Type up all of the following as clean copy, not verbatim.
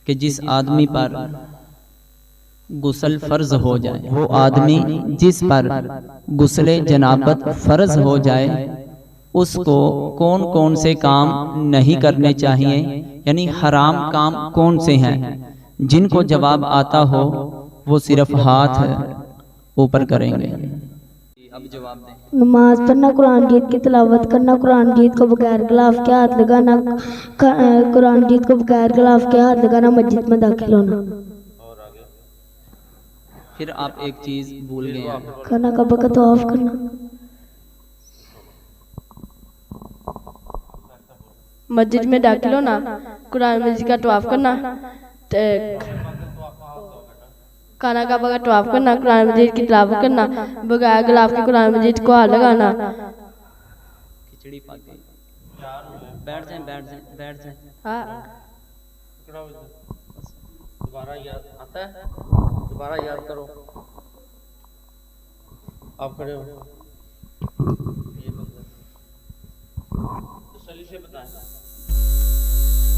कि जिस आदमी पर गुस्ल फ़र्ज हो जाए, वो आदमी जिस पर गुस्ले जनाबत फ़र्ज हो जाए, उसको कौन कौन से काम नहीं करने चाहिए, यानी हराम काम कौन से हैं। जिनको जवाब आता हो वो सिर्फ हाथ ऊपर करेंगे। अब जवाब दें। नमाज पढ़ना, कुरान गीत की तिलावत करना, कुरान गीत को बगैर गिलाफ के हाथ लगाना, कुरान गीत को बगैर गिलाफ के हाथ लगाना, मस्जिद में दाखिल होना। फिर आप एक चीज भूल गए हैं, खाना कबा का तवाफ करना, मस्जिद में दाखिल होना, कुरान मस्जिद का तवाफ करना, खाना काबा का तवाफ करना, कुरान मजीद की तिलावत करना, बगैर गिलाफ के कुरान मजीद को हाथ लगाना। खिचड़ी पक गई। बैठ जाएं, बैठ जाएं, बैठ जाएं। हाँ, दोबारा याद आता है, दोबारा याद करो। आप खड़े हो, तसल्ली से बताएं।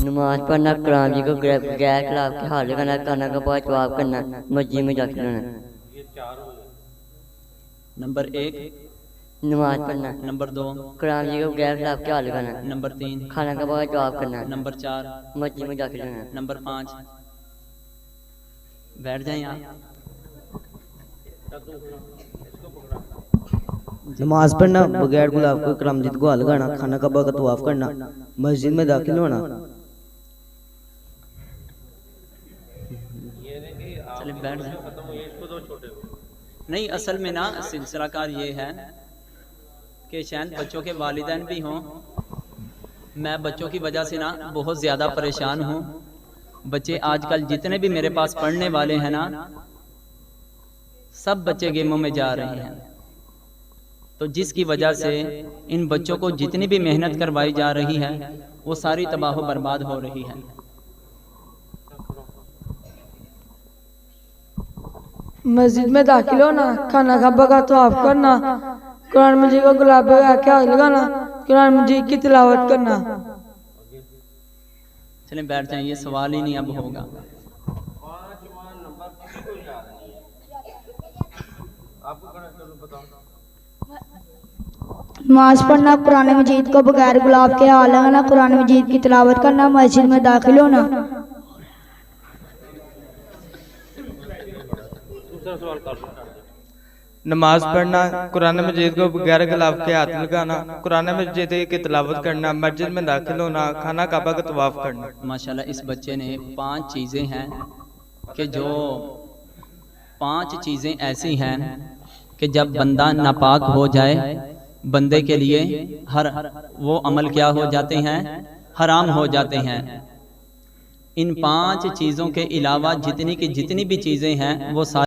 नमाज पढ़ना, कुरान जी को गैर खिलाफ के हाथ लगाना, खाना का पास तवाफ करना, मस्जिद में दाखिल होना। ये चार हो गए। नंबर 1 नमाज पढ़ना, नंबर 2 कुरान जी को गैर खिलाफ के हाथ लगाना, नंबर 3 खाना का पास तवाफ करना, नंबर 4 मस्जिद में दाखिल होना। नंबर 5 बैठ जाएं आप। नमाज पढ़ना, बगैर गुलाब को कुरान मजीद को हाथ लगाना, खाना काबा का तवाफ करना, मस्जिद में दाखिल होना। चले बैठ जाएं। नहीं, असल में ना सिलसिलाकार ये है कि शायद बच्चों के वालिदैन भी हों। मैं बच्चों की वजह से ना बहुत ज़्यादा परेशान हूँ। बच्चे आजकल जितने भी मेरे पास पढ़ने वाले हैं ना, सब बच्चे गेमों में जा रहे हैं। तो जिसकी वजह से इन बच्चों को जितनी भी मेहनत करवाई जा रही है वो सारी तबाह बर्बाद हो रही है। मस्जिद में दाखिल होना, खाना काबा का तवाफ करना, कुरान मजीद को गुलाब के हाथ लगाना, कुरान मजीद की तिलावत करना। चलें बैठ जाएं, ये सवाल ही नहीं अब होगा। नमाज पढ़ना, कुरान मजीद को बगैर गुलाब के हाथ लगाना, कुरान मजीद की तिलावत करना, मस्जिद में दाखिल होना। नमाज पढ़ना, कुरान मजीद को बगैर गिलाफ के हाथ लगाना, कुरान मजीद की तिलावत करना, मस्जिद में दाखिल होना, खाना काबा का तवाफ करना। माशाल्लाह इस बच्चे ने 5 चीज़ें हैं कि जो 5 चीज़ें ऐसी हैं कि जब बंदा नापाक हो जाए, बंदे के लिए हर वो अमल क्या हो जाते हैं, हराम हो जाते हैं। इन 5 चीज़ों के अलावा जितनी की जितनी भी चीज़ें हैं वो सारी